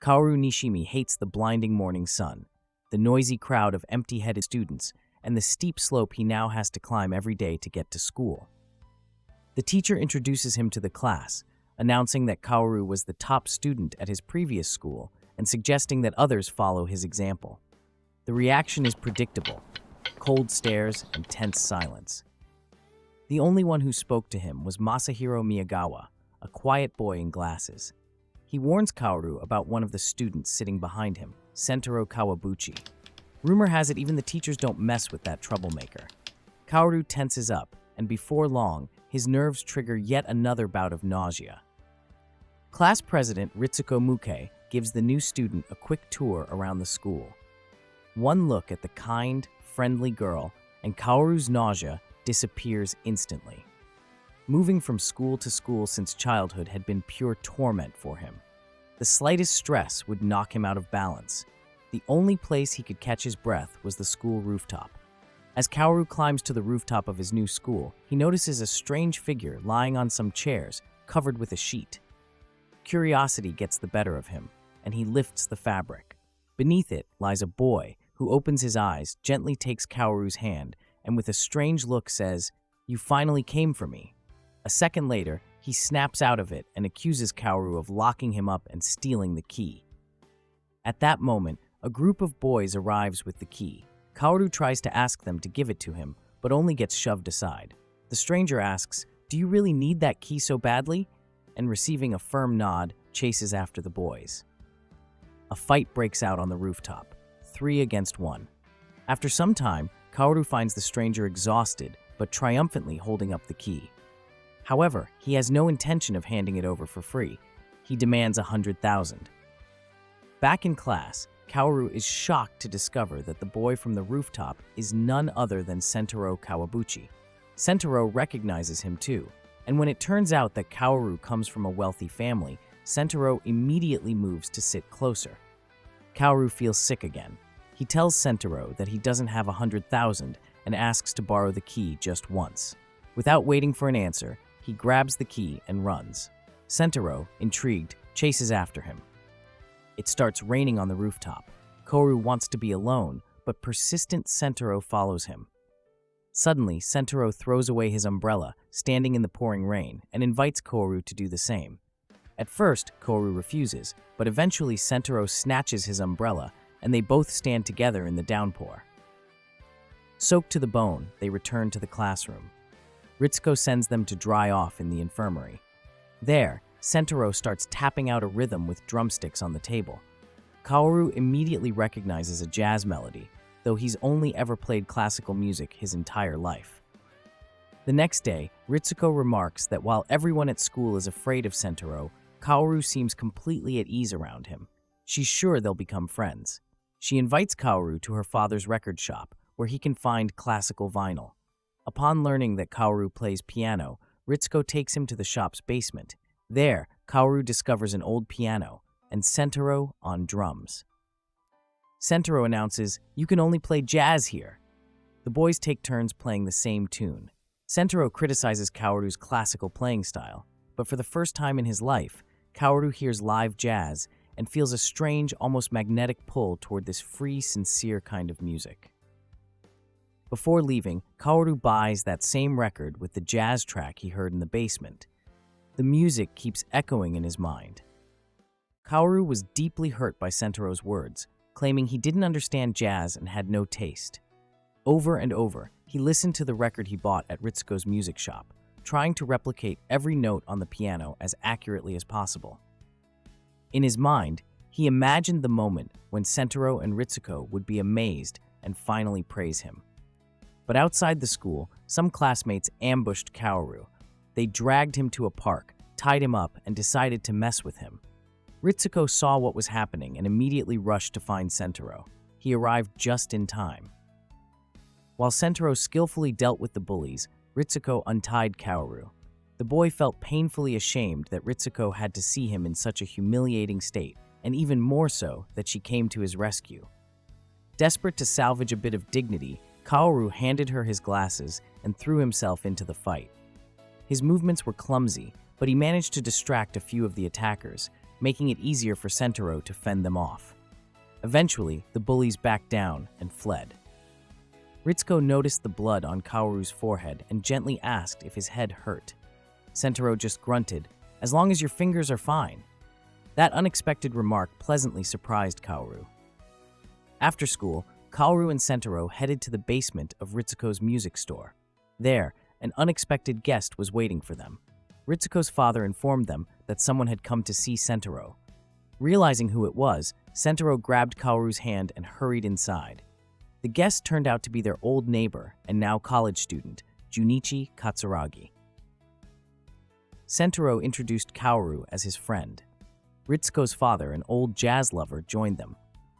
Kaoru Nishimi hates the blinding morning sun, the noisy crowd of empty-headed students, and the steep slope he now has to climb every day to get to school. The teacher introduces him to the class, announcing that Kaoru was the top student at his previous school and suggesting that others follow his example. The reaction is predictable: cold stares and tense silence. The only one who spoke to him was Masahiro Miyagawa, a quiet boy in glasses. He warns Kaoru about one of the students sitting behind him, Sentaro Kawabuchi. Rumor has it even the teachers don't mess with that troublemaker. Kaoru tenses up, and before long, his nerves trigger yet another bout of nausea. Class president Ritsuko Muke gives the new student a quick tour around the school. One look at the kind, friendly girl, and Kaoru's nausea disappears instantly. Moving from school to school since childhood had been pure torment for him. The slightest stress would knock him out of balance. The only place he could catch his breath was the school rooftop. As Kaoru climbs to the rooftop of his new school, he notices a strange figure lying on some chairs, covered with a sheet. Curiosity gets the better of him, and he lifts the fabric. Beneath it lies a boy who opens his eyes, gently takes Kaoru's hand, and with a strange look says, "You finally came for me." A second later, he snaps out of it and accuses Kaoru of locking him up and stealing the key. At that moment, a group of boys arrives with the key. Kaoru tries to ask them to give it to him, but only gets shoved aside. The stranger asks, "Do you really need that key so badly?" and receiving a firm nod, chases after the boys. A fight breaks out on the rooftop, 3 against 1. After some time, Kaoru finds the stranger exhausted, but triumphantly holding up the key. However, he has no intention of handing it over for free. He demands 100,000. Back in class, Kaoru is shocked to discover that the boy from the rooftop is none other than Sentaro Kawabuchi. Sentaro recognizes him too, and when it turns out that Kaoru comes from a wealthy family, Sentaro immediately moves to sit closer. Kaoru feels sick again. He tells Sentaro that he doesn't have 100,000 and asks to borrow the key just once. Without waiting for an answer, he grabs the key and runs. Sentaro, intrigued, chases after him. It starts raining on the rooftop. Kaoru wants to be alone, but persistent Sentaro follows him. Suddenly, Sentaro throws away his umbrella, standing in the pouring rain, and invites Kaoru to do the same. At first, Kaoru refuses, but eventually Sentaro snatches his umbrella, and they both stand together in the downpour. Soaked to the bone, they return to the classroom. Ritsuko sends them to dry off in the infirmary. There, Sentaro starts tapping out a rhythm with drumsticks on the table. Kaoru immediately recognizes a jazz melody, though he's only ever played classical music his entire life. The next day, Ritsuko remarks that while everyone at school is afraid of Sentaro, Kaoru seems completely at ease around him. She's sure they'll become friends. She invites Kaoru to her father's record shop, where he can find classical vinyl. Upon learning that Kaoru plays piano, Ritsuko takes him to the shop's basement. There, Kaoru discovers an old piano, and Sentaro on drums. Sentaro announces, "You can only play jazz here." The boys take turns playing the same tune. Sentaro criticizes Kaoru's classical playing style, but for the first time in his life, Kaoru hears live jazz and feels a strange, almost magnetic pull toward this free, sincere kind of music. Before leaving, Kaoru buys that same record with the jazz track he heard in the basement. The music keeps echoing in his mind. Kaoru was deeply hurt by Sentaro's words, claiming he didn't understand jazz and had no taste. Over and over, he listened to the record he bought at Ritsuko's music shop, trying to replicate every note on the piano as accurately as possible. In his mind, he imagined the moment when Sentaro and Ritsuko would be amazed and finally praise him. But outside the school, some classmates ambushed Kaoru. They dragged him to a park, tied him up, and decided to mess with him. Ritsuko saw what was happening and immediately rushed to find Sentaro. He arrived just in time. While Sentaro skillfully dealt with the bullies, Ritsuko untied Kaoru. The boy felt painfully ashamed that Ritsuko had to see him in such a humiliating state, and even more so that she came to his rescue. Desperate to salvage a bit of dignity, Kaoru handed her his glasses and threw himself into the fight. His movements were clumsy, but he managed to distract a few of the attackers, making it easier for Sentaro to fend them off. Eventually, the bullies backed down and fled. Ritsuko noticed the blood on Kaoru's forehead and gently asked if his head hurt. Sentaro just grunted, "As long as your fingers are fine." That unexpected remark pleasantly surprised Kaoru. After school, Kaoru and Sentaro headed to the basement of Ritsuko's music store. There, an unexpected guest was waiting for them. Ritsuko's father informed them that someone had come to see Sentaro. Realizing who it was, Sentaro grabbed Kaoru's hand and hurried inside. The guest turned out to be their old neighbor and now college student, Junichi Katsuragi. Sentaro introduced Kaoru as his friend. Ritsuko's father, an old jazz lover, joined them.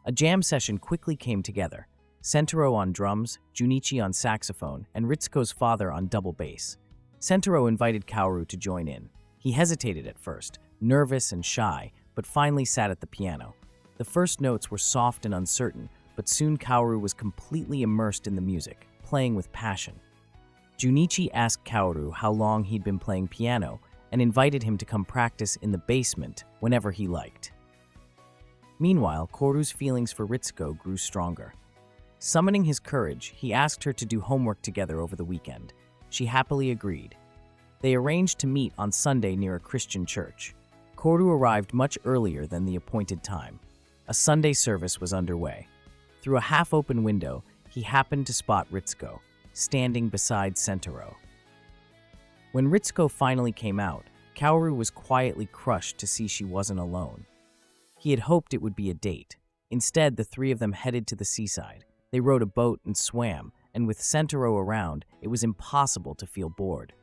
A jam session quickly came together. Sentaro on drums, Junichi on saxophone, and Ritsuko's father on double bass. Sentaro invited Kaoru to join in. He hesitated at first, nervous and shy, but finally sat at the piano. The first notes were soft and uncertain, but soon Kaoru was completely immersed in the music, playing with passion. Junichi asked Kaoru how long he'd been playing piano and invited him to come practice in the basement whenever he liked. Meanwhile, Kaoru's feelings for Ritsuko grew stronger. Summoning his courage, he asked her to do homework together over the weekend. She happily agreed. They arranged to meet on Sunday near a Christian church. Kaoru arrived much earlier than the appointed time. A Sunday service was underway. Through a half-open window, he happened to spot Ritsuko, standing beside Sentaro. When Ritsuko finally came out, Kaoru was quietly crushed to see she wasn't alone. He had hoped it would be a date. Instead, the three of them headed to the seaside. They rowed a boat and swam, and with Sentaro around, it was impossible to feel bored.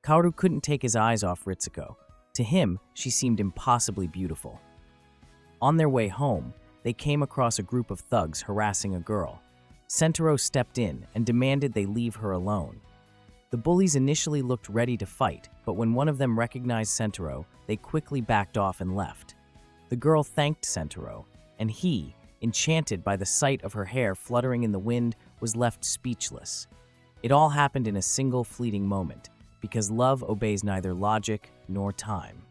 Kaoru couldn't take his eyes off Ritsuko. To him, she seemed impossibly beautiful. On their way home, they came across a group of thugs harassing a girl. Sentaro stepped in and demanded they leave her alone. The bullies initially looked ready to fight, but when one of them recognized Sentaro, they quickly backed off and left. The girl thanked Sentaro, and he, enchanted by the sight of her hair fluttering in the wind, was left speechless. It all happened in a single fleeting moment, because love obeys neither logic nor time.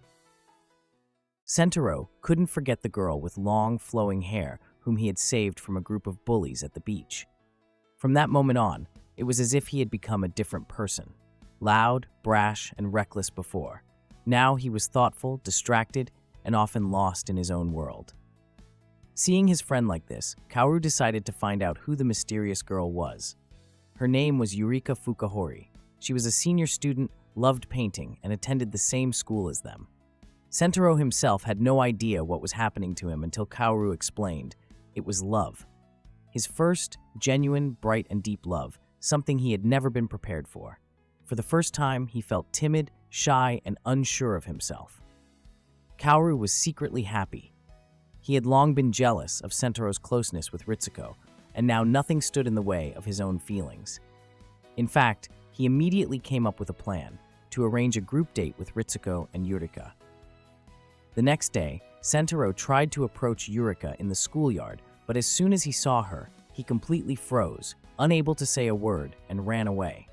Sentaro couldn't forget the girl with long, flowing hair whom he had saved from a group of bullies at the beach. From that moment on, it was as if he had become a different person. Loud, brash, and reckless before. Now he was thoughtful, distracted, and often lost in his own world. Seeing his friend like this, Kaoru decided to find out who the mysterious girl was. Her name was Yurika Fukuhori. She was a senior student, loved painting, and attended the same school as them. Sentaro himself had no idea what was happening to him until Kaoru explained. It was love. His first, genuine, bright, and deep love, something he had never been prepared for. For the first time, he felt timid, shy, and unsure of himself. Kaoru was secretly happy. He had long been jealous of Sentaro's closeness with Ritsuko, and now nothing stood in the way of his own feelings. In fact, he immediately came up with a plan to arrange a group date with Ritsuko and Yurika. The next day, Sentaro tried to approach Yurika in the schoolyard, but as soon as he saw her, he completely froze, unable to say a word, and ran away.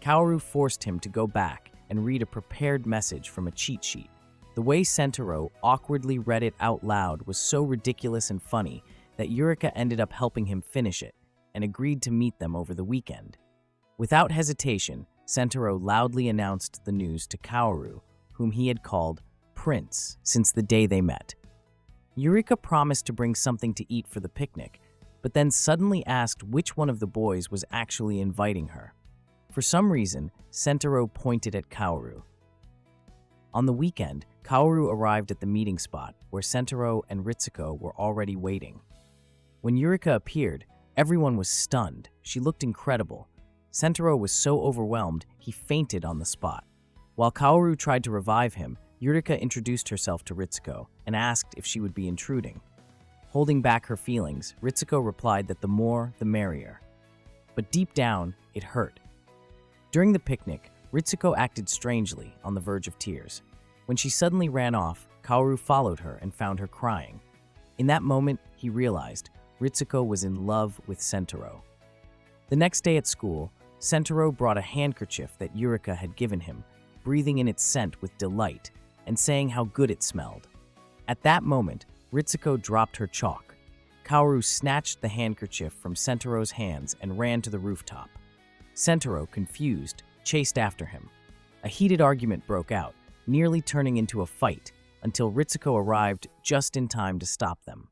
Kaoru forced him to go back and read a prepared message from a cheat sheet. The way Sentaro awkwardly read it out loud was so ridiculous and funny that Yurika ended up helping him finish it and agreed to meet them over the weekend. Without hesitation, Sentaro loudly announced the news to Kaoru, whom he had called Prince since the day they met. Yurika promised to bring something to eat for the picnic, but then suddenly asked which one of the boys was actually inviting her. For some reason, Sentaro pointed at Kaoru. On the weekend, Kaoru arrived at the meeting spot where Sentaro and Ritsuko were already waiting. When Yurika appeared, everyone was stunned. She looked incredible. Sentaro was so overwhelmed, he fainted on the spot. While Kaoru tried to revive him, Yurika introduced herself to Ritsuko and asked if she would be intruding. Holding back her feelings, Ritsuko replied that the more, the merrier. But deep down, it hurt. During the picnic, Ritsuko acted strangely, on the verge of tears. When she suddenly ran off, Kaoru followed her and found her crying. In that moment, he realized Ritsuko was in love with Sentaro. The next day at school, Sentaro brought a handkerchief that Yurika had given him, breathing in its scent with delight, and saying how good it smelled. At that moment, Ritsuko dropped her chalk. Kaoru snatched the handkerchief from Sentorou's hands and ran to the rooftop. Sentorou, confused, chased after him. A heated argument broke out, nearly turning into a fight, until Ritsuko arrived just in time to stop them.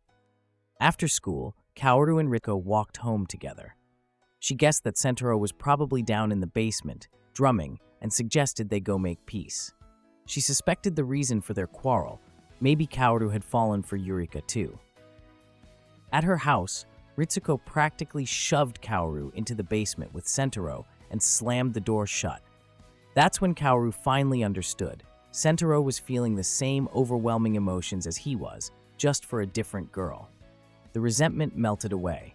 After school, Kaoru and Ritsuko walked home together. She guessed that Sentorou was probably down in the basement, drumming, and suggested they go make peace. She suspected the reason for their quarrel. Maybe Kaoru had fallen for Eureka too. At her house, Ritsuko practically shoved Kaoru into the basement with Sentorou and slammed the door shut. That's when Kaoru finally understood. Sentorou was feeling the same overwhelming emotions as he was, just for a different girl. The resentment melted away.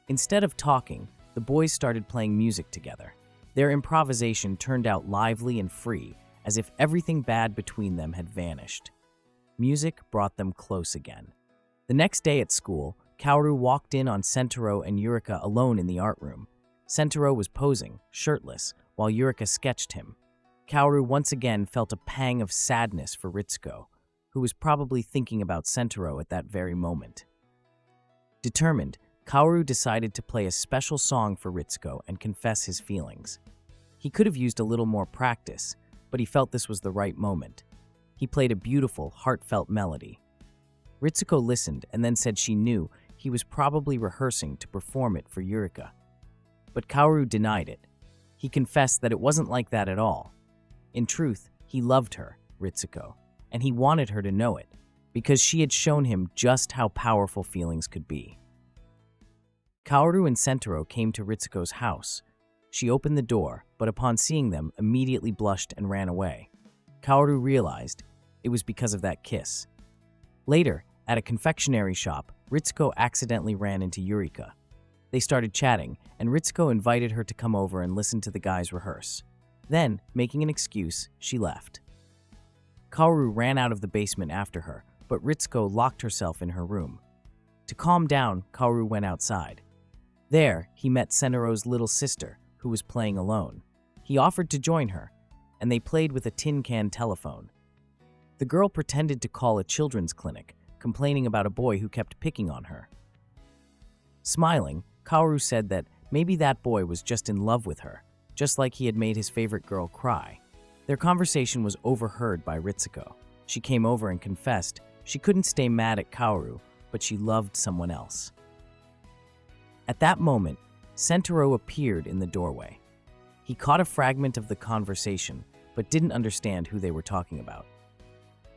Instead of talking, the boys started playing music together. Their improvisation turned out lively and free, as if everything bad between them had vanished. Music brought them close again. The next day at school, Kaoru walked in on Sentorou and Eureka alone in the art room. Sentorou was posing, shirtless, while Eureka sketched him. Kaoru once again felt a pang of sadness for Ritsuko, who was probably thinking about Sentorou at that very moment. Determined, Kaoru decided to play a special song for Ritsuko and confess his feelings. He could have used a little more practice, but he felt this was the right moment. He played a beautiful, heartfelt melody. Ritsuko listened and then said she knew he was probably rehearsing to perform it for Eureka. But Kaoru denied it. He confessed that it wasn't like that at all. In truth, he loved her, Ritsuko, and he wanted her to know it, because she had shown him just how powerful feelings could be. Kaoru and Sentorou came to Ritsuko's house. She opened the door, but upon seeing them, immediately blushed and ran away. Kaoru realized it was because of that kiss. Later, at a confectionery shop, Ritsuko accidentally ran into Eureka. They started chatting, and Ritsuko invited her to come over and listen to the guys rehearse. Then, making an excuse, she left. Kaoru ran out of the basement after her, but Ritsuko locked herself in her room. To calm down, Kaoru went outside. There, he met Senorou's little sister, who was playing alone. He offered to join her, and they played with a tin can telephone. The girl pretended to call a children's clinic, complaining about a boy who kept picking on her. Smiling, Kaoru said that maybe that boy was just in love with her, just like he had made his favorite girl cry. Their conversation was overheard by Ritsuko. She came over and confessed she couldn't stay mad at Kaoru, but she loved someone else. At that moment, Sentorou appeared in the doorway. He caught a fragment of the conversation, but didn't understand who they were talking about.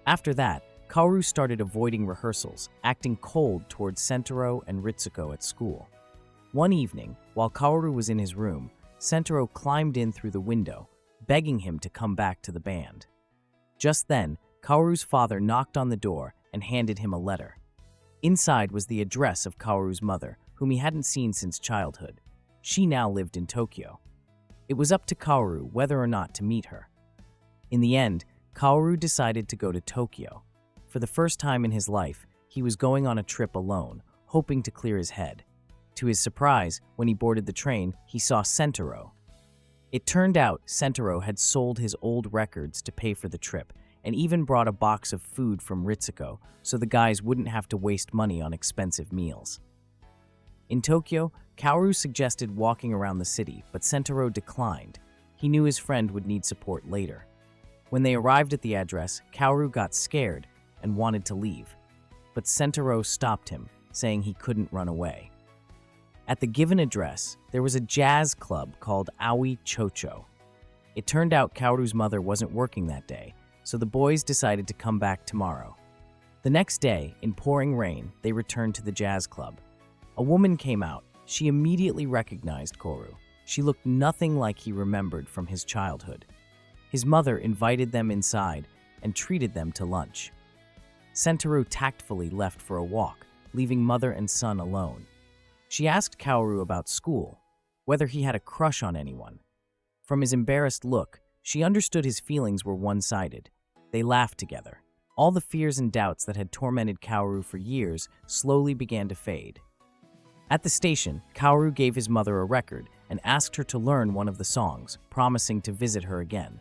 After that, Kaoru started avoiding rehearsals, acting cold towards Sentorou and Ritsuko at school. One evening, while Kaoru was in his room, Sentorou climbed in through the window, begging him to come back to the band. Just then, Kaoru's father knocked on the door and handed him a letter. Inside was the address of Kaoru's mother, whom he hadn't seen since childhood. She now lived in Tokyo. It was up to Kaoru whether or not to meet her. In the end, Kaoru decided to go to Tokyo. For the first time in his life, he was going on a trip alone, hoping to clear his head. To his surprise, when he boarded the train, he saw Sentorou. It turned out Sentorou had sold his old records to pay for the trip, and even brought a box of food from Ritsuko so the guys wouldn't have to waste money on expensive meals. In Tokyo, Kaoru suggested walking around the city, but Sentorou declined. He knew his friend would need support later. When they arrived at the address, Kaoru got scared and wanted to leave, but Sentorou stopped him, saying he couldn't run away. At the given address, there was a jazz club called Aoi Chocho. It turned out Kaoru's mother wasn't working that day, so the boys decided to come back tomorrow. The next day, in pouring rain, they returned to the jazz club. A woman came out. She immediately recognized Kaoru. She looked nothing like he remembered from his childhood. His mother invited them inside and treated them to lunch. Sentorou tactfully left for a walk, leaving mother and son alone. She asked Kaoru about school, whether he had a crush on anyone. From his embarrassed look, she understood his feelings were one-sided. They laughed together. All the fears and doubts that had tormented Kaoru for years slowly began to fade. At the station, Kaoru gave his mother a record and asked her to learn one of the songs, promising to visit her again.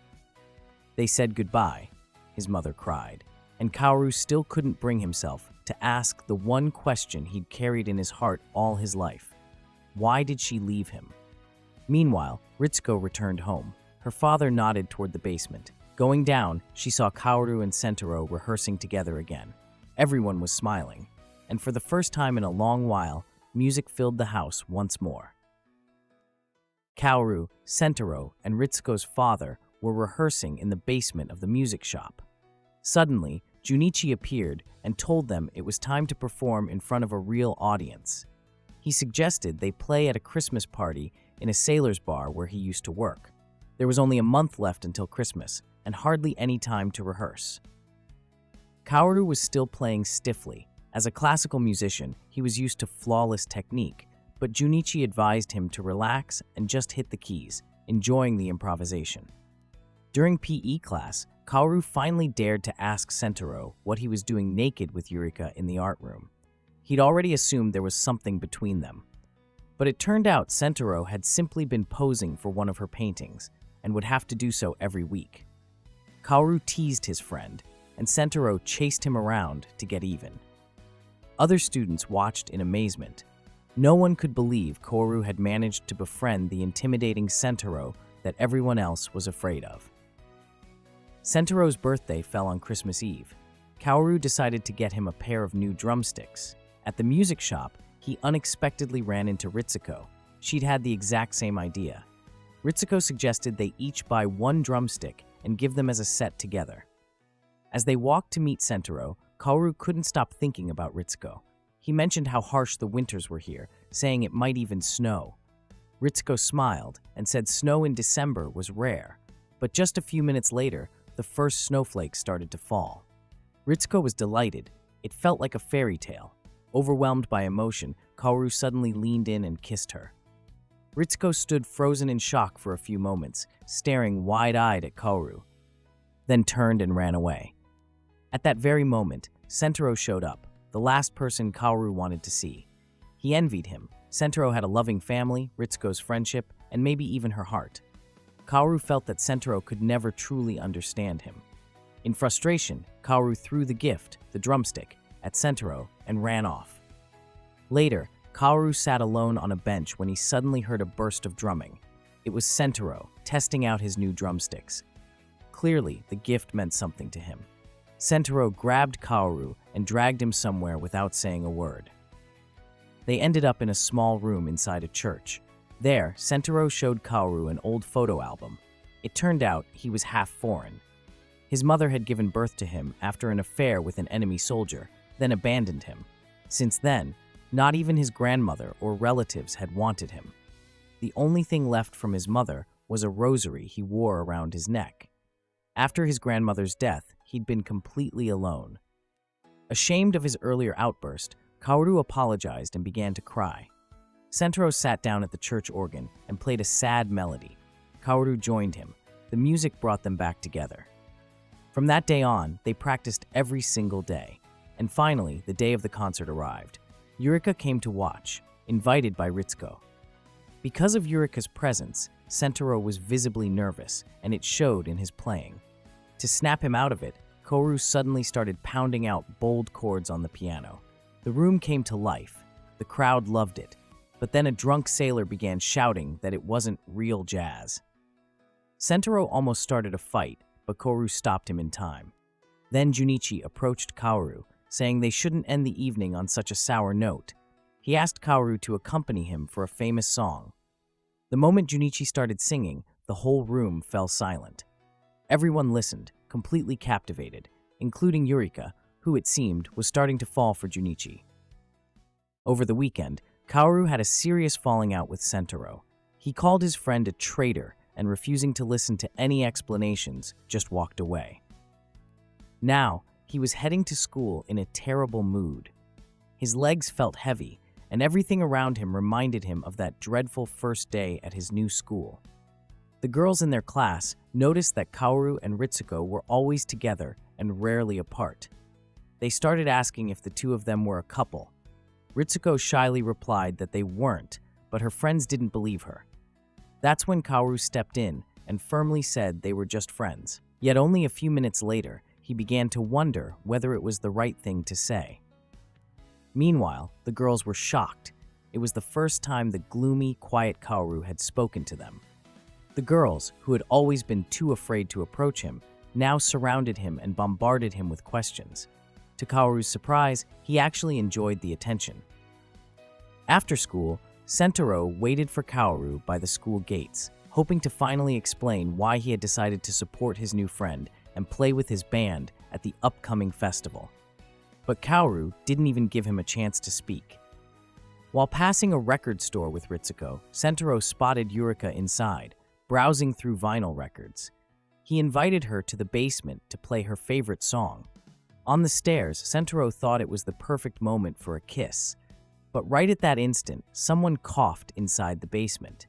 They said goodbye. his mother cried, and Kaoru still couldn't bring himself to ask the one question he'd carried in his heart all his life. Why did she leave him? Meanwhile, Ritsuko returned home. Her father nodded toward the basement. Going down, she saw Kaoru and Sentaro rehearsing together again. Everyone was smiling, and for the first time in a long while, music filled the house once more. Kaoru, Sentaro, and Ritsuko's father were rehearsing in the basement of the music shop. Suddenly, Junichi appeared and told them it was time to perform in front of a real audience. He suggested they play at a Christmas party in a sailor's bar where he used to work. There was only a month left until Christmas, and hardly any time to rehearse. Kaoru was still playing stiffly. As a classical musician, he was used to flawless technique, but Junichi advised him to relax and just hit the keys, enjoying the improvisation. During PE class, Kaoru finally dared to ask Sentaro what he was doing naked with Yurika in the art room. He'd already assumed there was something between them. But it turned out Sentaro had simply been posing for one of her paintings and would have to do so every week. Kaoru teased his friend, and Sentaro chased him around to get even. Other students watched in amazement. No one could believe Kaoru had managed to befriend the intimidating Sentaro that everyone else was afraid of. Sentaro's birthday fell on Christmas Eve. Kaoru decided to get him a pair of new drumsticks. At the music shop, he unexpectedly ran into Ritsuko. She'd had the exact same idea. Ritsuko suggested they each buy one drumstick and give them as a set together. As they walked to meet Sentaro, Kaoru couldn't stop thinking about Ritsuko. He mentioned how harsh the winters were here, saying it might even snow. Ritsuko smiled and said snow in December was rare, but just a few minutes later, the first snowflakes started to fall. Ritsuko was delighted. It felt like a fairy tale. Overwhelmed by emotion, Kaoru suddenly leaned in and kissed her. Ritsuko stood frozen in shock for a few moments, staring wide-eyed at Kaoru, then turned and ran away. At that very moment, Sentaro showed up, the last person Kaoru wanted to see. He envied him. Sentaro had a loving family, Ritsuko's friendship, and maybe even her heart. Kaoru felt that Sentaro could never truly understand him. In frustration, Kaoru threw the gift, the drumstick, at Sentaro and ran off. Later, Kaoru sat alone on a bench when he suddenly heard a burst of drumming. It was Sentaro, testing out his new drumsticks. Clearly, the gift meant something to him. Sentaro grabbed Kaoru and dragged him somewhere without saying a word. They ended up in a small room inside a church. There, Sentaro showed Kaoru an old photo album. It turned out he was half foreign. His mother had given birth to him after an affair with an enemy soldier, then abandoned him. Since then, not even his grandmother or relatives had wanted him. The only thing left from his mother was a rosary he wore around his neck. After his grandmother's death, he'd been completely alone. Ashamed of his earlier outburst, Kaoru apologized and began to cry. Sentaro sat down at the church organ and played a sad melody. Kaoru joined him. The music brought them back together. From that day on, they practiced every single day. And finally, the day of the concert arrived. Yurika came to watch, invited by Ritsuko. Because of Yurika's presence, Sentaro was visibly nervous, and it showed in his playing. To snap him out of it, Kaoru suddenly started pounding out bold chords on the piano. The room came to life. The crowd loved it. But then a drunk sailor began shouting that it wasn't real jazz. Sentaro almost started a fight, but Kaoru stopped him in time. Then Junichi approached Kaoru, saying they shouldn't end the evening on such a sour note. He asked Kaoru to accompany him for a famous song. The moment Junichi started singing, the whole room fell silent. Everyone listened, completely captivated, including Yurika, who, it seemed, was starting to fall for Junichi. Over the weekend, Kaoru had a serious falling out with Sentaro. He called his friend a traitor and, refusing to listen to any explanations, just walked away. Now, he was heading to school in a terrible mood. His legs felt heavy, and everything around him reminded him of that dreadful first day at his new school. The girls in their class noticed that Kaoru and Ritsuko were always together and rarely apart. They started asking if the two of them were a couple. Ritsuko shyly replied that they weren't, but her friends didn't believe her. That's when Kaoru stepped in and firmly said they were just friends. Yet only a few minutes later, he began to wonder whether it was the right thing to say. Meanwhile, the girls were shocked. It was the first time the gloomy, quiet Kaoru had spoken to them. The girls, who had always been too afraid to approach him, now surrounded him and bombarded him with questions. To Kaoru's surprise, he actually enjoyed the attention. After school, Sentaro waited for Kaoru by the school gates, hoping to finally explain why he had decided to support his new friend and play with his band at the upcoming festival. But Kaoru didn't even give him a chance to speak. While passing a record store with Ritsuko, Sentaro spotted Yurika inside, browsing through vinyl records. He invited her to the basement to play her favorite song. On the stairs, Sentaro thought it was the perfect moment for a kiss. But right at that instant, someone coughed inside the basement.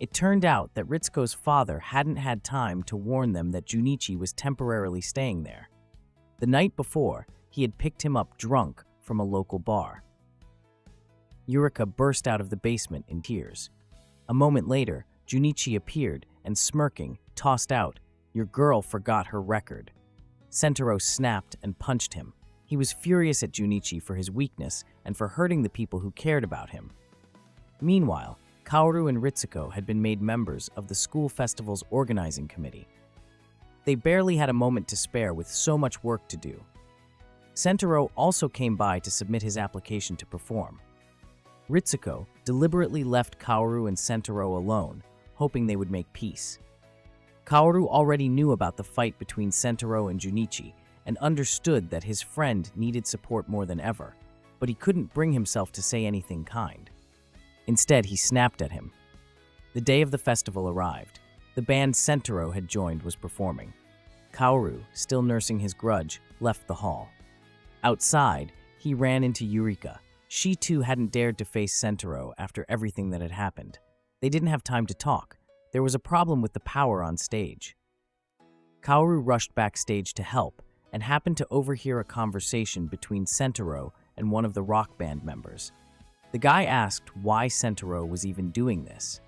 It turned out that Ritsuko's father hadn't had time to warn them that Junichi was temporarily staying there. The night before, he had picked him up drunk from a local bar. Yurika burst out of the basement in tears. A moment later, Junichi appeared and, smirking, tossed out, "Your girl forgot her record." Sentaro snapped and punched him. He was furious at Junichi for his weakness and for hurting the people who cared about him. Meanwhile, Kaoru and Ritsuko had been made members of the school festival's organizing committee. They barely had a moment to spare with so much work to do. Sentaro also came by to submit his application to perform. Ritsuko deliberately left Kaoru and Sentaro alone, hoping they would make peace. Kaoru already knew about the fight between Sentaro and Junichi and understood that his friend needed support more than ever, but he couldn't bring himself to say anything kind. Instead, he snapped at him. The day of the festival arrived. The band Sentaro had joined was performing. Kaoru, still nursing his grudge, left the hall. Outside, he ran into Yurika. She too hadn't dared to face Sentaro after everything that had happened. They didn't have time to talk. There was a problem with the power on stage. Kaoru rushed backstage to help and happened to overhear a conversation between Sentaro and one of the rock band members. The guy asked why Sentaro was even doing this.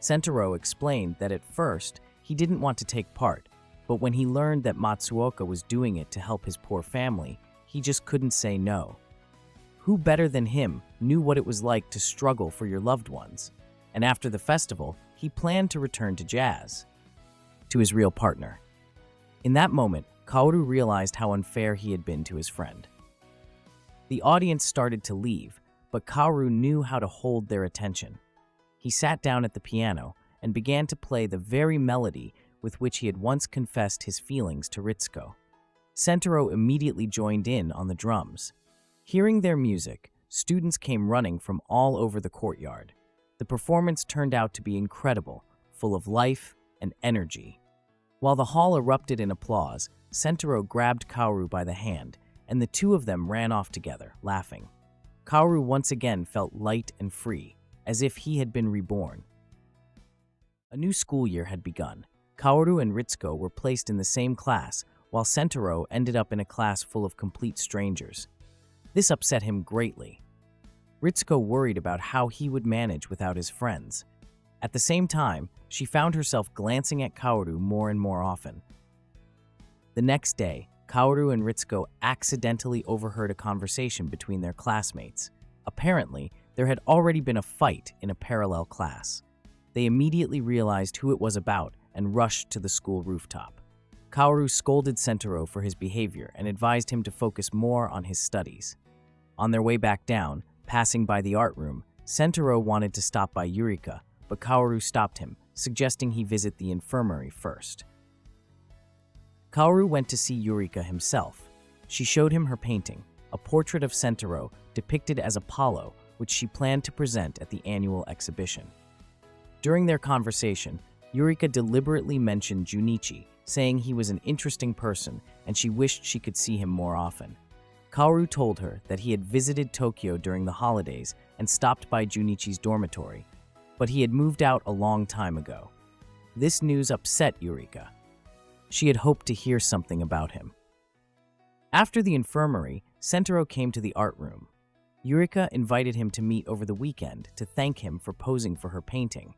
Sentaro explained that at first, he didn't want to take part, but when he learned that Matsuoka was doing it to help his poor family, he just couldn't say no. Who better than him knew what it was like to struggle for your loved ones? And after the festival, he planned to return to jazz, to his real partner. In that moment, Kaoru realized how unfair he had been to his friend. The audience started to leave, but Kaoru knew how to hold their attention. He sat down at the piano and began to play the very melody with which he had once confessed his feelings to Ritsuko. Sentaro immediately joined in on the drums. Hearing their music, students came running from all over the courtyard. The performance turned out to be incredible, full of life and energy. While the hall erupted in applause, Sentaro grabbed Kaoru by the hand, and the two of them ran off together, laughing. Kaoru once again felt light and free, as if he had been reborn. A new school year had begun. Kaoru and Ritsuko were placed in the same class, while Sentaro ended up in a class full of complete strangers. This upset him greatly. Ritsuko worried about how he would manage without his friends. At the same time, she found herself glancing at Kaoru more and more often. The next day, Kaoru and Ritsuko accidentally overheard a conversation between their classmates. Apparently, there had already been a fight in a parallel class. They immediately realized who it was about and rushed to the school rooftop. Kaoru scolded Sentaro for his behavior and advised him to focus more on his studies. On their way back down, passing by the art room, Sentaro wanted to stop by Yurika, but Kaoru stopped him, suggesting he visit the infirmary first. Kaoru went to see Yurika himself. She showed him her painting, a portrait of Sentaro depicted as Apollo, which she planned to present at the annual exhibition. During their conversation, Yurika deliberately mentioned Junichi, saying he was an interesting person and she wished she could see him more often. Kaoru told her that he had visited Tokyo during the holidays and stopped by Junichi's dormitory, but he had moved out a long time ago. This news upset Yurika. She had hoped to hear something about him. After the infirmary, Sentaro came to the art room. Yurika invited him to meet over the weekend to thank him for posing for her painting.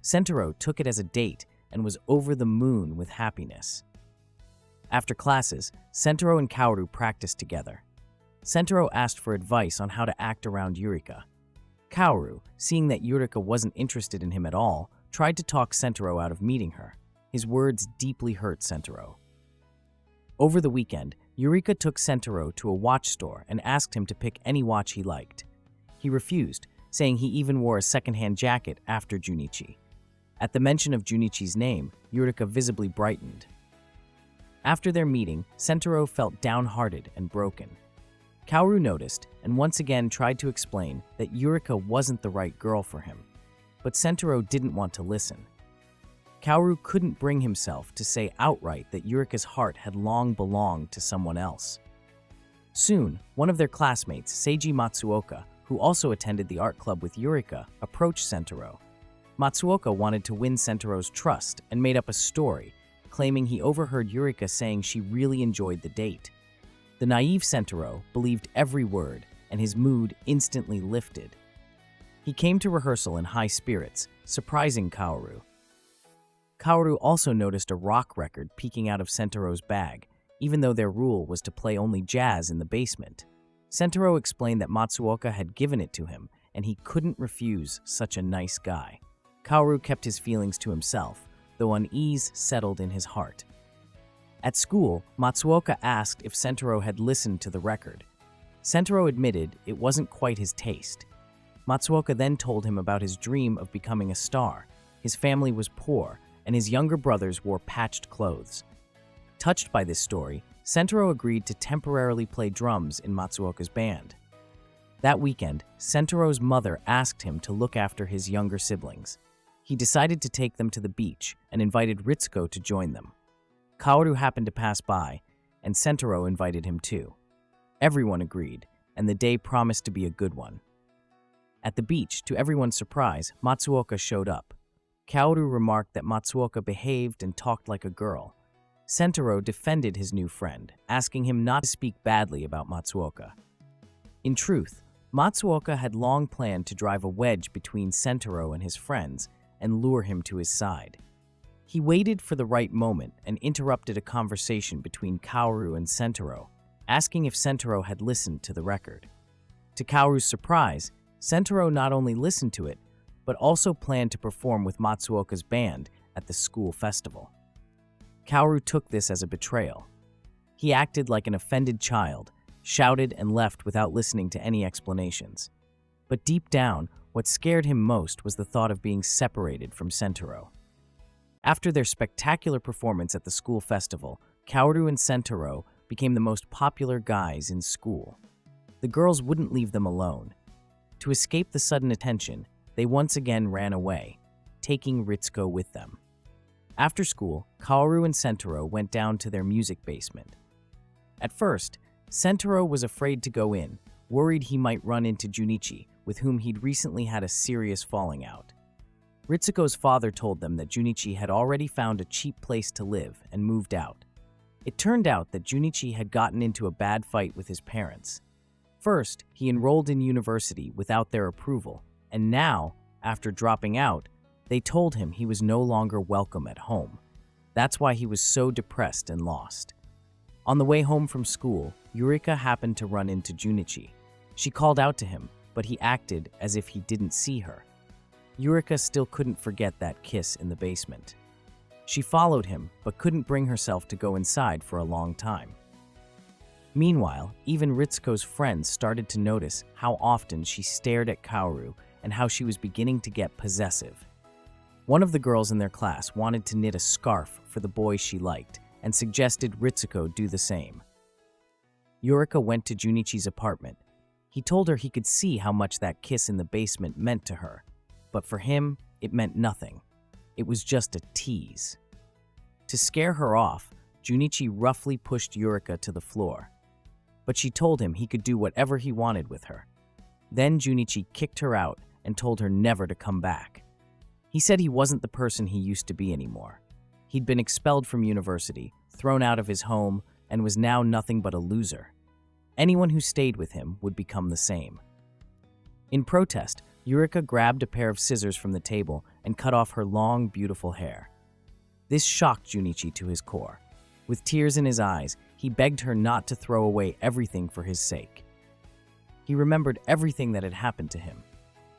Sentaro took it as a date and was over the moon with happiness. After classes, Sentaro and Kaoru practiced together. Sentaro asked for advice on how to act around Yurika. Kaoru, seeing that Yurika wasn't interested in him at all, tried to talk Sentaro out of meeting her. His words deeply hurt Sentaro. Over the weekend, Yurika took Sentaro to a watch store and asked him to pick any watch he liked. He refused, saying he even wore a second-hand jacket after Junichi. At the mention of Junichi's name, Yurika visibly brightened. After their meeting, Sentaro felt downhearted and broken. Kaoru noticed and once again tried to explain that Yurika wasn't the right girl for him. But Sentaro didn't want to listen. Kaoru couldn't bring himself to say outright that Yurika's heart had long belonged to someone else. Soon, one of their classmates, Seiji Matsuoka, who also attended the art club with Yurika, approached Sentaro. Matsuoka wanted to win Sentaro's trust and made up a story, claiming he overheard Yurika saying she really enjoyed the date. The naive Sentaro believed every word, and his mood instantly lifted. He came to rehearsal in high spirits, surprising Kaoru. Kaoru also noticed a rock record peeking out of Sentaro's bag, even though their rule was to play only jazz in the basement. Sentaro explained that Matsuoka had given it to him, and he couldn't refuse such a nice guy. Kaoru kept his feelings to himself, though unease settled in his heart. At school, Matsuoka asked if Sentaro had listened to the record. Sentaro admitted it wasn't quite his taste. Matsuoka then told him about his dream of becoming a star. His family was poor, and his younger brothers wore patched clothes. Touched by this story, Sentaro agreed to temporarily play drums in Matsuoka's band. That weekend, Sentaro's mother asked him to look after his younger siblings. He decided to take them to the beach and invited Ritsuko to join them. Kaoru happened to pass by, and Sentaro invited him too. Everyone agreed, and the day promised to be a good one. At the beach, to everyone's surprise, Matsuoka showed up. Kaoru remarked that Matsuoka behaved and talked like a girl. Sentaro defended his new friend, asking him not to speak badly about Matsuoka. In truth, Matsuoka had long planned to drive a wedge between Sentaro and his friends and lure him to his side. He waited for the right moment and interrupted a conversation between Kaoru and Sentaro, asking if Sentaro had listened to the record. To Kaoru's surprise, Sentaro not only listened to it, but also planned to perform with Matsuoka's band at the school festival. Kaoru took this as a betrayal. He acted like an offended child, shouted and left without listening to any explanations. But deep down, what scared him most was the thought of being separated from Sentaro. After their spectacular performance at the school festival, Kaoru and Sentaro became the most popular guys in school. The girls wouldn't leave them alone. To escape the sudden attention, they once again ran away, taking Ritsuko with them. After school, Kaoru and Sentaro went down to their music basement. At first, Sentaro was afraid to go in, worried he might run into Junichi, with whom he'd recently had a serious falling out. Ritsuko's father told them that Junichi had already found a cheap place to live and moved out. It turned out that Junichi had gotten into a bad fight with his parents. First, he enrolled in university without their approval, and now, after dropping out, they told him he was no longer welcome at home. That's why he was so depressed and lost. On the way home from school, Yurika happened to run into Junichi. She called out to him, but he acted as if he didn't see her. Yurika still couldn't forget that kiss in the basement. She followed him, but couldn't bring herself to go inside for a long time. Meanwhile, even Ritsuko's friends started to notice how often she stared at Kaoru and how she was beginning to get possessive. One of the girls in their class wanted to knit a scarf for the boy she liked and suggested Ritsuko do the same. Yurika went to Junichi's apartment. He told her he could see how much that kiss in the basement meant to her, but for him, it meant nothing. It was just a tease. To scare her off, Junichi roughly pushed Yurika to the floor. But she told him he could do whatever he wanted with her. Then Junichi kicked her out and told her never to come back. He said he wasn't the person he used to be anymore. He'd been expelled from university, thrown out of his home, and was now nothing but a loser. Anyone who stayed with him would become the same. In protest, Yurika grabbed a pair of scissors from the table and cut off her long, beautiful hair. This shocked Junichi to his core. With tears in his eyes, he begged her not to throw away everything for his sake. He remembered everything that had happened to him.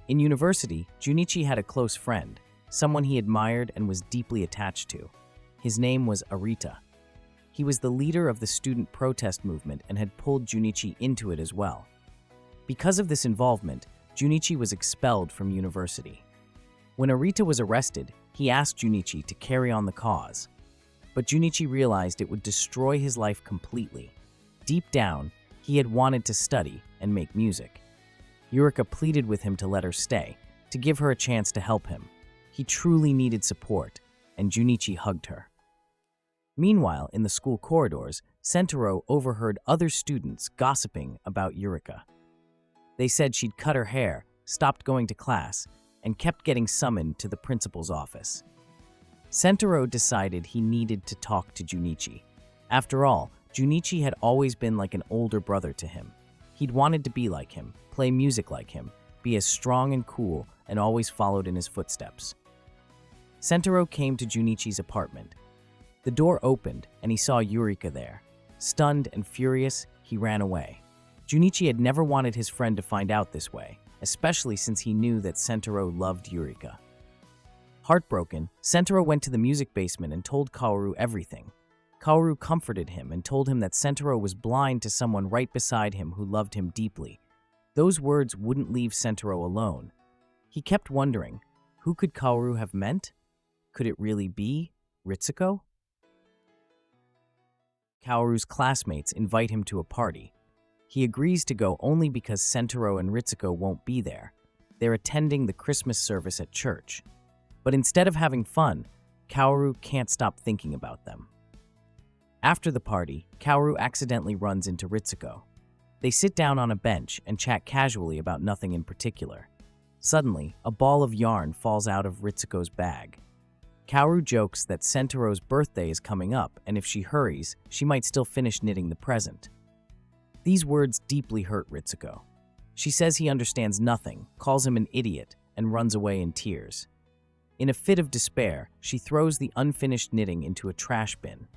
In university, Junichi had a close friend, someone he admired and was deeply attached to. His name was Arita. He was the leader of the student protest movement and had pulled Junichi into it as well. Because of this involvement, Junichi was expelled from university. When Arita was arrested, he asked Junichi to carry on the cause. But Junichi realized it would destroy his life completely. Deep down, he had wanted to study and make music. Yurika pleaded with him to let her stay, to give her a chance to help him. He truly needed support, and Junichi hugged her. Meanwhile, in the school corridors, Sentaro overheard other students gossiping about Yurika. They said she'd cut her hair, stopped going to class, and kept getting summoned to the principal's office. Sentaro decided he needed to talk to Junichi. After all, Junichi had always been like an older brother to him. He'd wanted to be like him, play music like him, be as strong and cool, and always followed in his footsteps. Sentaro came to Junichi's apartment. The door opened, and he saw Yurika there. Stunned and furious, he ran away. Junichi had never wanted his friend to find out this way, especially since he knew that Sentaro loved Yurika. Heartbroken, Sentaro went to the music basement and told Kaoru everything. Kaoru comforted him and told him that Sentaro was blind to someone right beside him who loved him deeply. Those words wouldn't leave Sentaro alone. He kept wondering, who could Kaoru have meant? Could it really be Ritsuko? Kaoru's classmates invite him to a party. He agrees to go only because Sentaro and Ritsuko won't be there. They're attending the Christmas service at church. But instead of having fun, Kaoru can't stop thinking about them. After the party, Kaoru accidentally runs into Ritsuko. They sit down on a bench and chat casually about nothing in particular. Suddenly, a ball of yarn falls out of Ritsuko's bag. Kaoru jokes that Sentaro's birthday is coming up, and if she hurries, she might still finish knitting the present. These words deeply hurt Ritsuko. She says he understands nothing, calls him an idiot, and runs away in tears. In a fit of despair, she throws the unfinished knitting into a trash bin.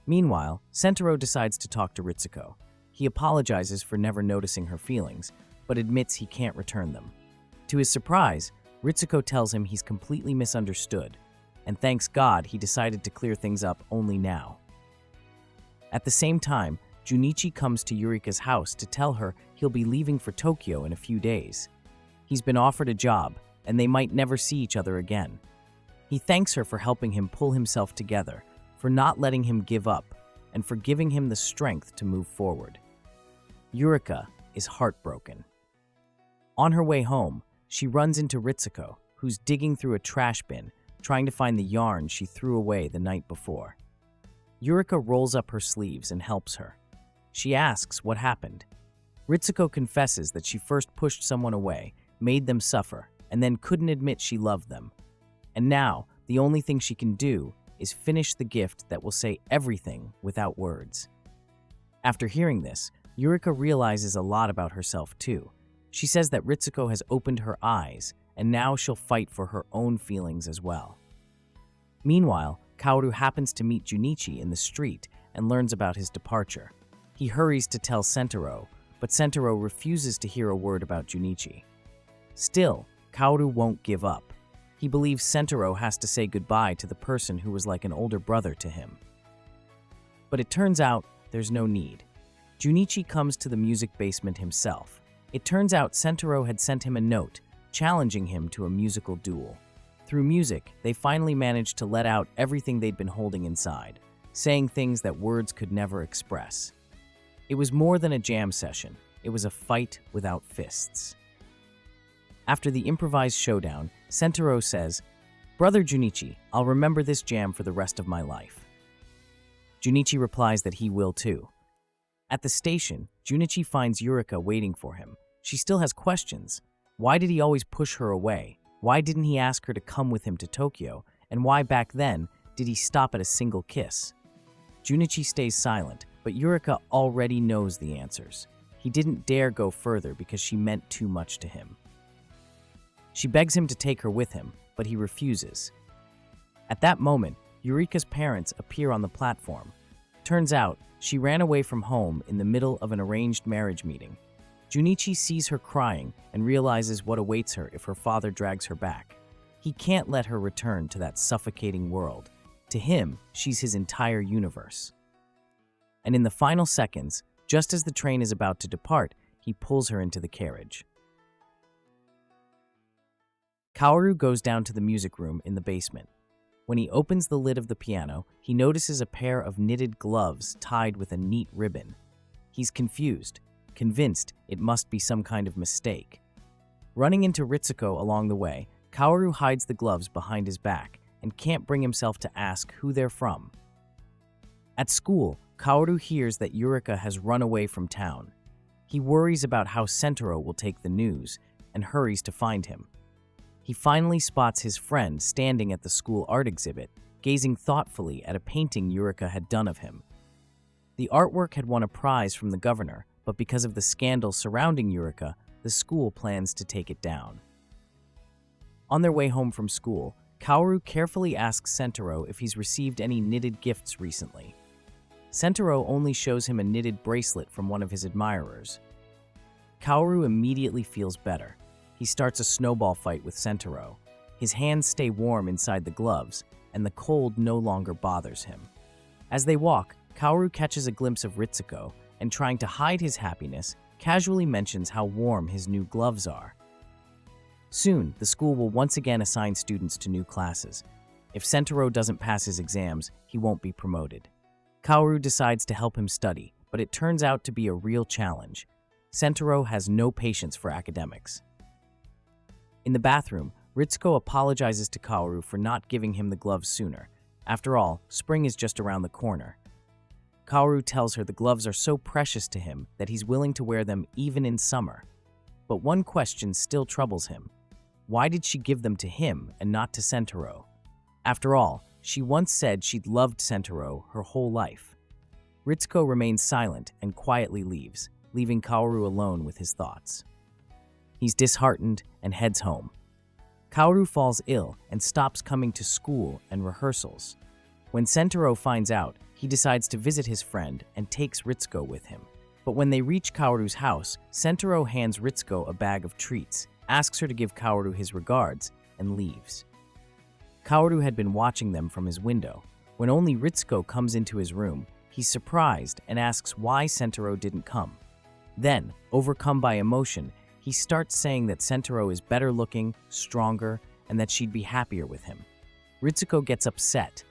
Meanwhile, Sentaro decides to talk to Ritsuko. He apologizes for never noticing her feelings, but admits he can't return them. To his surprise, Ritsuko tells him he's completely misunderstood, and thanks God he decided to clear things up only now. At the same time, Junichi comes to Yurika's house to tell her he'll be leaving for Tokyo in a few days. He's been offered a job, and they might never see each other again. He thanks her for helping him pull himself together, for not letting him give up, and for giving him the strength to move forward. Yurika is heartbroken. On her way home, she runs into Ritsuko, who's digging through a trash bin, trying to find the yarn she threw away the night before. Yurika rolls up her sleeves and helps her. She asks what happened. Ritsuko confesses that she first pushed someone away, made them suffer, and then couldn't admit she loved them. And now, the only thing she can do is finish the gift that will say everything without words. After hearing this, Yurika realizes a lot about herself too. She says that Ritsuko has opened her eyes, and now she'll fight for her own feelings as well. Meanwhile, Kaoru happens to meet Junichi in the street and learns about his departure. He hurries to tell Sentaro, but Sentaro refuses to hear a word about Junichi. Still, Kaoru won't give up. He believes Sentaro has to say goodbye to the person who was like an older brother to him. But it turns out there's no need. Junichi comes to the music basement himself. It turns out Sentaro had sent him a note, challenging him to a musical duel. Through music, they finally managed to let out everything they'd been holding inside, saying things that words could never express. It was more than a jam session. It was a fight without fists. After the improvised showdown, Sentaro says, "Brother Junichi, I'll remember this jam for the rest of my life." Junichi replies that he will too. At the station, Junichi finds Yurika waiting for him. She still has questions. Why did he always push her away? Why didn't he ask her to come with him to Tokyo? And why back then did he stop at a single kiss? Junichi stays silent, but Yurika already knows the answers. He didn't dare go further because she meant too much to him. She begs him to take her with him, but he refuses. At that moment, Eureka's parents appear on the platform. Turns out, she ran away from home in the middle of an arranged marriage meeting. Junichi sees her crying and realizes what awaits her if her father drags her back. He can't let her return to that suffocating world. To him, she's his entire universe. And in the final seconds, just as the train is about to depart, he pulls her into the carriage. Kaoru goes down to the music room in the basement. When he opens the lid of the piano, he notices a pair of knitted gloves tied with a neat ribbon. He's confused, convinced it must be some kind of mistake. Running into Ritsuko along the way, Kaoru hides the gloves behind his back and can't bring himself to ask who they're from. At school, Kaoru hears that Eureka has run away from town. He worries about how Sentaro will take the news and hurries to find him. He finally spots his friend standing at the school art exhibit, gazing thoughtfully at a painting Eureka had done of him. The artwork had won a prize from the governor, but because of the scandal surrounding Eureka, the school plans to take it down. On their way home from school, Kaoru carefully asks Sentaro if he's received any knitted gifts recently. Sentaro only shows him a knitted bracelet from one of his admirers. Kaoru immediately feels better. He starts a snowball fight with Sentaro. His hands stay warm inside the gloves, and the cold no longer bothers him. As they walk, Kaoru catches a glimpse of Ritsuko, and trying to hide his happiness, casually mentions how warm his new gloves are. Soon, the school will once again assign students to new classes. If Sentaro doesn't pass his exams, he won't be promoted. Kaoru decides to help him study, but it turns out to be a real challenge. Sentaro has no patience for academics. In the bathroom, Ritsuko apologizes to Kaoru for not giving him the gloves sooner. After all, spring is just around the corner. Kaoru tells her the gloves are so precious to him that he's willing to wear them even in summer. But one question still troubles him. Why did she give them to him and not to Sentaro? After all, she once said she'd loved Sentaro her whole life. Ritsuko remains silent and quietly leaves, leaving Kaoru alone with his thoughts. He's disheartened and heads home. Kaoru falls ill and stops coming to school and rehearsals. When Sentaro finds out, he decides to visit his friend and takes Ritsuko with him. But when they reach Kaoru's house, Sentaro hands Ritsuko a bag of treats, asks her to give Kaoru his regards, and leaves. Kaoru had been watching them from his window. When only Ritsuko comes into his room, he's surprised and asks why Sentaro didn't come. Then, overcome by emotion, he starts saying that Sentaro is better looking, stronger, and that she'd be happier with him. Ritsuko gets upset.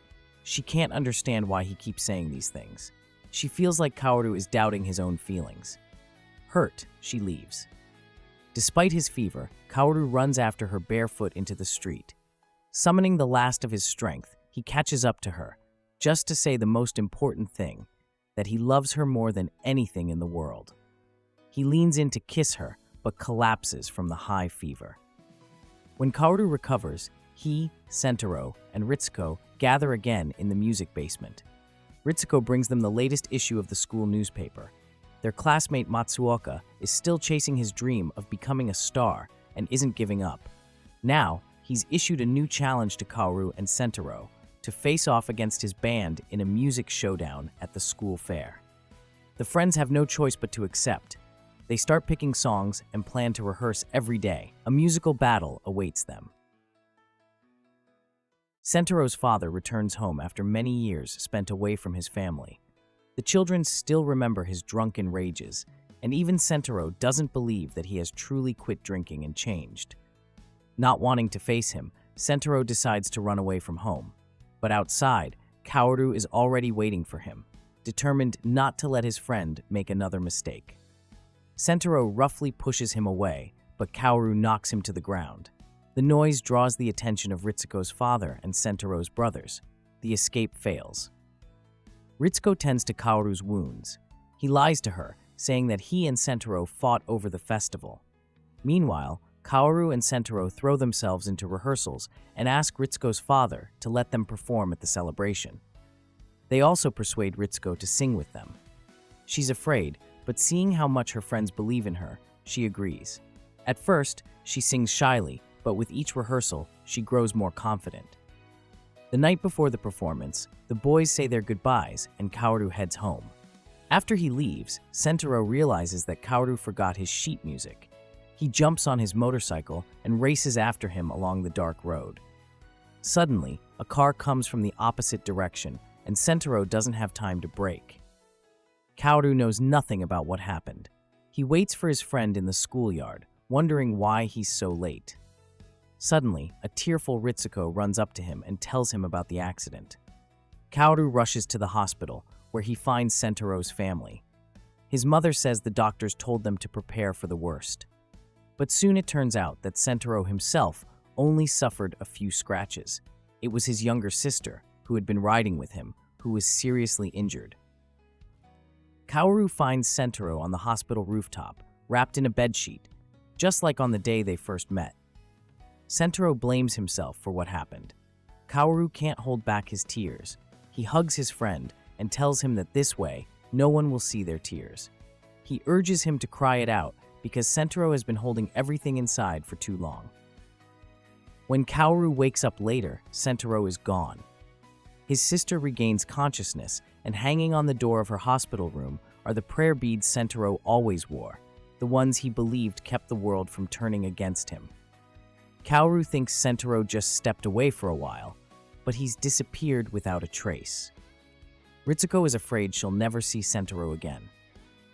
She can't understand why he keeps saying these things. She feels like Kaoru is doubting his own feelings. Hurt, she leaves. Despite his fever, Kaoru runs after her barefoot into the street. Summoning the last of his strength, he catches up to her, just to say the most important thing, that he loves her more than anything in the world. He leans in to kiss her, but collapses from the high fever. When Kaoru recovers, he, Sentaro, and Ritsuko gather again in the music basement. Ritsuko brings them the latest issue of the school newspaper. Their classmate Matsuoka is still chasing his dream of becoming a star and isn't giving up. Now, he's issued a new challenge to Kaoru and Sentaro to face off against his band in a music showdown at the school fair. The friends have no choice but to accept. They start picking songs and plan to rehearse every day. A musical battle awaits them. Sentaro's father returns home after many years spent away from his family. The children still remember his drunken rages, and even Sentaro doesn't believe that he has truly quit drinking and changed. Not wanting to face him, Sentaro decides to run away from home. But outside, Kaoru is already waiting for him, determined not to let his friend make another mistake. Sentaro roughly pushes him away, but Kaoru knocks him to the ground. The noise draws the attention of Ritsuko's father and Sentaro's brothers. The escape fails. Ritsuko tends to Kaoru's wounds. He lies to her, saying that he and Sentaro fought over the festival. Meanwhile, Kaoru and Sentaro throw themselves into rehearsals and ask Ritsuko's father to let them perform at the celebration. They also persuade Ritsuko to sing with them. She's afraid, but seeing how much her friends believe in her, she agrees. At first, she sings shyly, but with each rehearsal, she grows more confident. The night before the performance, the boys say their goodbyes and Kaoru heads home. After he leaves, Sentaro realizes that Kaoru forgot his sheet music. He jumps on his motorcycle and races after him along the dark road. Suddenly, a car comes from the opposite direction, and Sentaro doesn't have time to brake. Kaoru knows nothing about what happened. He waits for his friend in the schoolyard, wondering why he's so late. Suddenly, a tearful Ritsuko runs up to him and tells him about the accident. Kaoru rushes to the hospital, where he finds Sentaro's family. His mother says the doctors told them to prepare for the worst. But soon it turns out that Sentaro himself only suffered a few scratches. It was his younger sister, who had been riding with him, who was seriously injured. Kaoru finds Sentaro on the hospital rooftop, wrapped in a bedsheet, just like on the day they first met. Sentaro blames himself for what happened. Kaoru can't hold back his tears. He hugs his friend and tells him that this way, no one will see their tears. He urges him to cry it out because Sentaro has been holding everything inside for too long. When Kaoru wakes up later, Sentaro is gone. His sister regains consciousness, and hanging on the door of her hospital room are the prayer beads Sentaro always wore, the ones he believed kept the world from turning against him. Kaoru thinks Sentaro just stepped away for a while, but he's disappeared without a trace. Ritsuko is afraid she'll never see Sentaro again.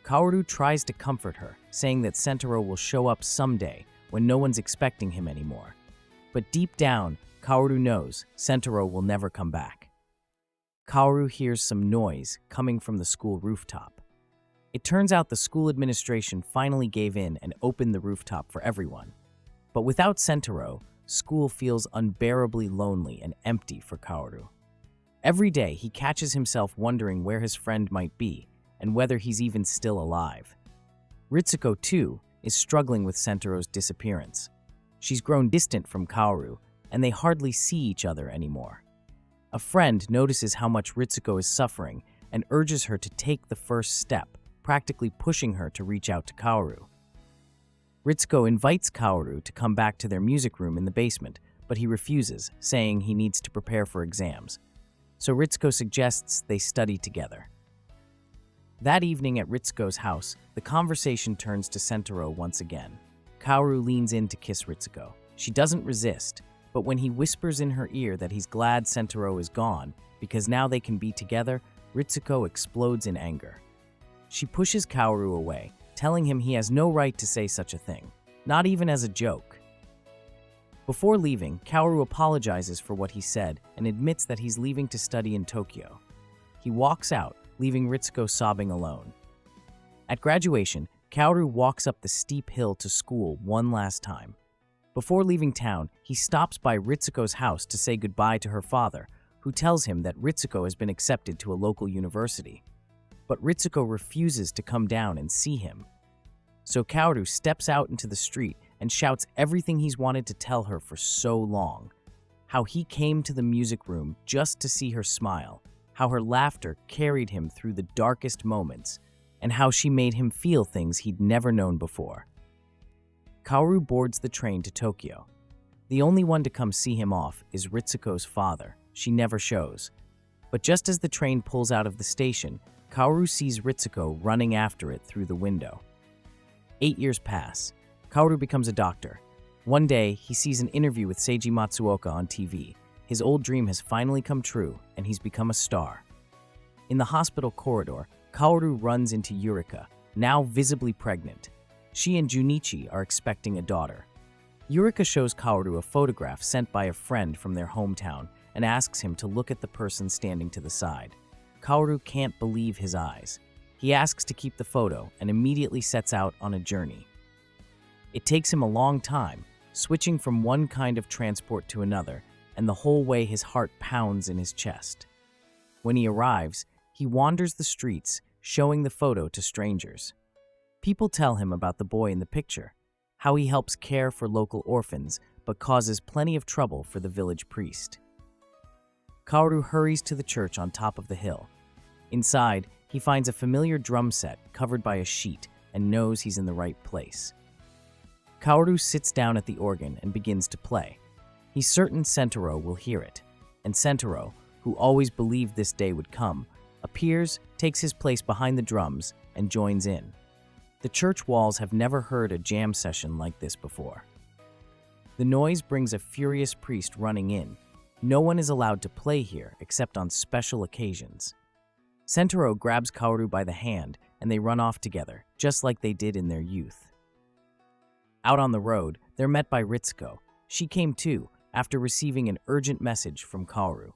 Kaoru tries to comfort her, saying that Sentaro will show up someday when no one's expecting him anymore. But deep down, Kaoru knows Sentaro will never come back. Kaoru hears some noise coming from the school rooftop. It turns out the school administration finally gave in and opened the rooftop for everyone. But without Sentaro, school feels unbearably lonely and empty for Kaoru. Every day, he catches himself wondering where his friend might be and whether he's even still alive. Ritsuko, too, is struggling with Sentaro's disappearance. She's grown distant from Kaoru, and they hardly see each other anymore. A friend notices how much Ritsuko is suffering and urges her to take the first step, practically pushing her to reach out to Kaoru. Ritsuko invites Kaoru to come back to their music room in the basement, but he refuses, saying he needs to prepare for exams. So Ritsuko suggests they study together. That evening at Ritsuko's house, the conversation turns to Sentaro once again. Kaoru leans in to kiss Ritsuko. She doesn't resist, but when he whispers in her ear that he's glad Sentaro is gone, because now they can be together, Ritsuko explodes in anger. She pushes Kaoru away, telling him he has no right to say such a thing, not even as a joke. Before leaving, Kaoru apologizes for what he said and admits that he's leaving to study in Tokyo. He walks out, leaving Ritsuko sobbing alone. At graduation, Kaoru walks up the steep hill to school one last time. Before leaving town, he stops by Ritsuko's house to say goodbye to her father, who tells him that Ritsuko has been accepted to a local university. But Ritsuko refuses to come down and see him. So Kaoru steps out into the street and shouts everything he's wanted to tell her for so long. How he came to the music room just to see her smile, how her laughter carried him through the darkest moments, and how she made him feel things he'd never known before. Kaoru boards the train to Tokyo. The only one to come see him off is Ritsuko's father. She never shows. But just as the train pulls out of the station, Kaoru sees Ritsuko running after it through the window. 8 years pass. Kaoru becomes a doctor. One day, he sees an interview with Seiji Matsuoka on TV. His old dream has finally come true, and he's become a star. In the hospital corridor, Kaoru runs into Yurika, now visibly pregnant. She and Junichi are expecting a daughter. Yurika shows Kaoru a photograph sent by a friend from their hometown and asks him to look at the person standing to the side. Kaoru can't believe his eyes. He asks to keep the photo and immediately sets out on a journey. It takes him a long time, switching from one kind of transport to another, and the whole way his heart pounds in his chest. When he arrives, he wanders the streets, showing the photo to strangers. People tell him about the boy in the picture, how he helps care for local orphans but causes plenty of trouble for the village priest. Kaoru hurries to the church on top of the hill. Inside, he finds a familiar drum set covered by a sheet and knows he's in the right place. Kaoru sits down at the organ and begins to play. He's certain Sentaro will hear it. and Sentaro, who always believed this day would come, appears, takes his place behind the drums, and joins in. The church walls have never heard a jam session like this before. The noise brings a furious priest running in. No one is allowed to play here except on special occasions. Sentaro grabs Kaoru by the hand and they run off together, just like they did in their youth. Out on the road, they're met by Ritsuko. She came too, after receiving an urgent message from Kaoru.